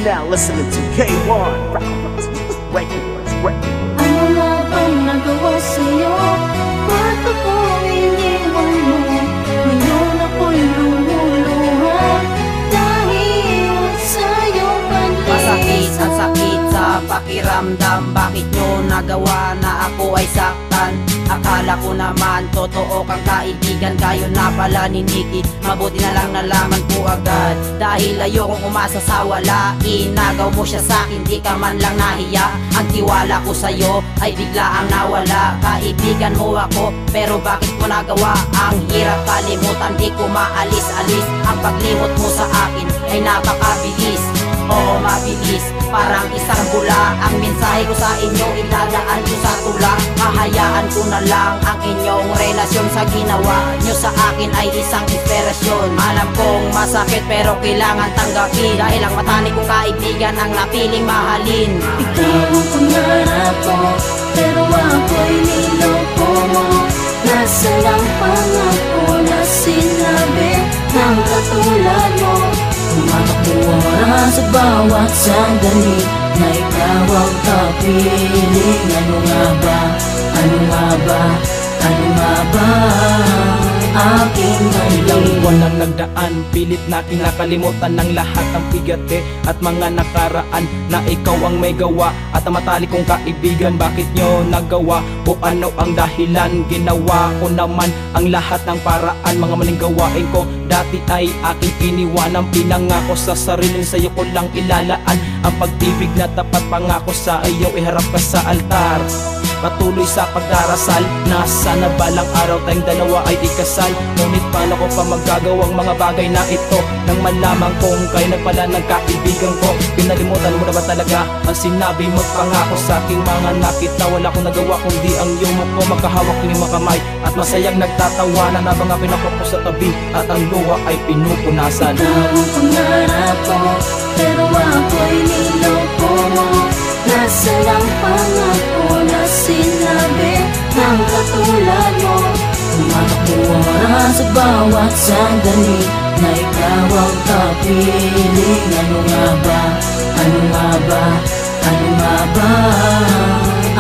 You're now listening to K1 Records. Ano nga bang nagawa sa'yo? Ba't ako iniwan mo? Ngayon ako'y lumuluha dahil sa'yo panlis. Masakit ang sakit sa pakiramdam. Bakit nyo nagawa na ako ay saktan? Akala ko naman totoo kang kaibigan. Kayo na pala ni Nikki, mabuti na lang nalaman ko agad. Dahil ayokong umasa sa wala, inagaw mo siya sa'kin, di ka man lang nahiya. Ang tiwala ko sa'yo ay bigla ang nawala. Kaibigan mo ako, pero bakit mo nagawa? Ang hirap kalimutan, di ko maalis-alis. Ang paglimot mo sa akin ay napakabilis. Oo, mabilis, parang isang bula. Ang mensahe ko sa inyo, idadaan ko sa tula. Hahayaan ko na lang ang inyong relasyon. Sa ginawa nyo sa akin ay isang inspirasyon. Alam kong masakit pero kailangan tanggapin, dahil ang matani kong kaibigan ang napiling mahalin. Ikaw ang pangarap ko, pero ako'y niloko mo. Nasa lang pangako na sinabi ng katulad mo. Tumatakbo ang oras sa bawat sandali na ikaw ang kapiling. Ano nga ba? Ano nga ba? Ano nga ba? Aking ilang mali. buwan ang nagdaan, pilit na kinakalimutan ng lahat ang bigate at mga nakaraan na ikaw ang may gawa. At ang matalik kong kaibigan, bakit nyo nagawa? O ano ang dahilan? Ginawa ko naman ang lahat ng paraan. Mga maling gawain ko dati ay aking iniwanang. Pinangako sa sarili, sa'yo ko lang ilalaan ang pag-ibig na tapat. Pangako sa iyo, iharap ka sa altar. Patuloy sa pagdarasal na sana balang araw tayong dalawa ay ikasal. Ngunit paano ko pa magagawang mga bagay na ito nang malaman kong kayo na pala ng kaibigan ko? Pinalimutan mo na ba talaga ang sinabi mo't pangako sa aking mga nakita? Wala akong nagawa kundi ang yumo ko, magkahawak ng mga kamay at masayang nagtatawanan habang ako'y nakapos sa tabi at ang luha ay pinupunasan. Ikaw ang pangarap ko, pero ako'y niloko mo. Nasa lang pangako na sinabi ng katulad mo. Tumatakbo ang oras sa bawat sandali na ikaw ang kapiling. Ano nga ba? Ano nga ba? Ano nga ba?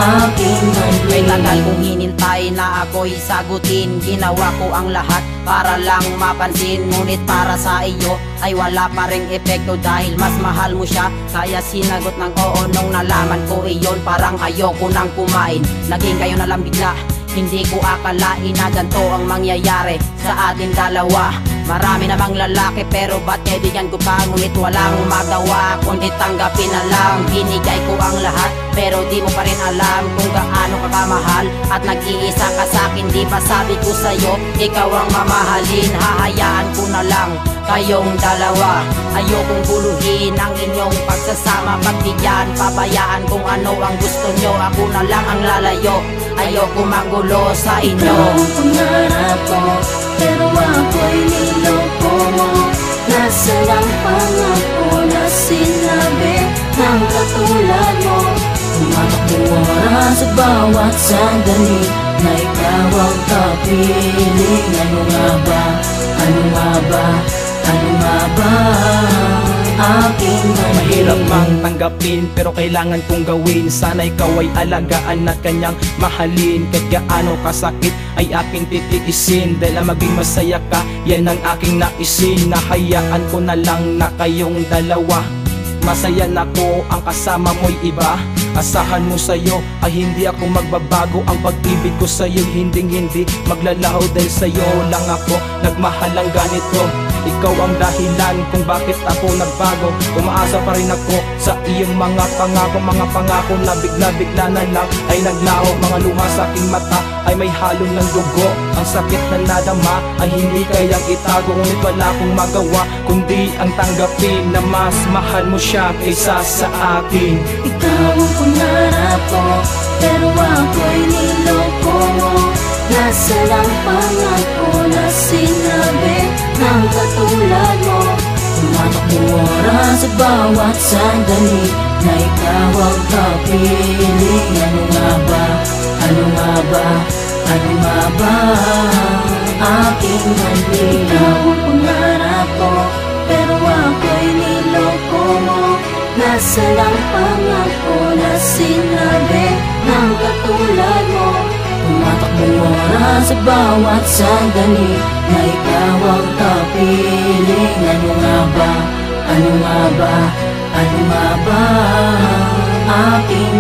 Aking May tagal mali. kong hinintay na ako'y sagutin. Ginawa ko ang lahat para lang mapansin. Ngunit para sa iyo ay wala pa ring epekto, dahil mas mahal mo siya. Kaya sinagot ng oo nung nalaman ko iyon. Parang ayoko nang kumain, naging kayo na lang bigla. Hindi ko akalain na ganito ang mangyayari sa ating dalawa. Marami namang lalaki pero ba't kaibigan ko pa? Ngunit walang magawa kundi tanggapin na lang. Binigay ko ang lahat pero di mo pa rin alam kung gaano ka kamahal. At nag-iisa ka sa'kin, di ba sabi ko sa'yo, ikaw ang mamahalin. Hahayaan ko na lang kayong dalawa. Ayokong guluhin ang inyong pagsasama. Pagbigyan, pabayaan kung ano ang gusto nyo. Ako na lang ang lalayo, ayoko magulo sa Ikaw inyo. ang pangarap ko, pero ako'y niloko mo. Nasa lang pangako na sinabi ng katulad mo. Tumatakbo ang oras sa bawat sandali na ikaw ang kapiling. Ano nga ba? Ano nga ba? Ano nga ba? Aking mali. Mahirap mang tanggapin pero kailangan kong gawin. Sana ikaw ay alagaan at kanyang mahalin. Kahit gaano kasakit ay aking titiisin, dahil ang maging masaya ka, yan ang aking naisin. Nahayaan ko na lang na kayong dalawa. Masaya na ko, ang kasama mo'y iba. Asahan mo sa'yo ay hindi ako magbabago. Ang pag-ibig ko sa'yo hindi maglalaho, dahil sa'yo lang ako nagmahal ng ganito. Ikaw ang dahilan kung bakit ako nagbago. Umaasa pa rin ako sa iyong mga pangako na bigla-bigla na lang ay naglaho. Mga luha sa aking mata ay may halo ng dugo. Ang sakit na nadama ay hindi kayang itago. Ngunit wala akong magawa kundi ang tanggapin na mas mahal mo siya kaysa sa akin. Ikaw ang pangarap ko, pero ako'y niloko mo. Nasa lang pangako na sinabi ng katulad mo. Tumatakbo ang oras sa bawat sandali na ikaw ang kapiling. Ano nga ba? Ano nga ba? Ano nga ba? Aking mali. Ikaw ang pangarap ko, pero ako'y niloko mo. Nasalang pangako na sinabi ng katulad mo. Tumatakbong oras sa bawat sandali na ikaw ang kapiling. Ano nga ba? Ano nga ba? Ano nga ba? Aking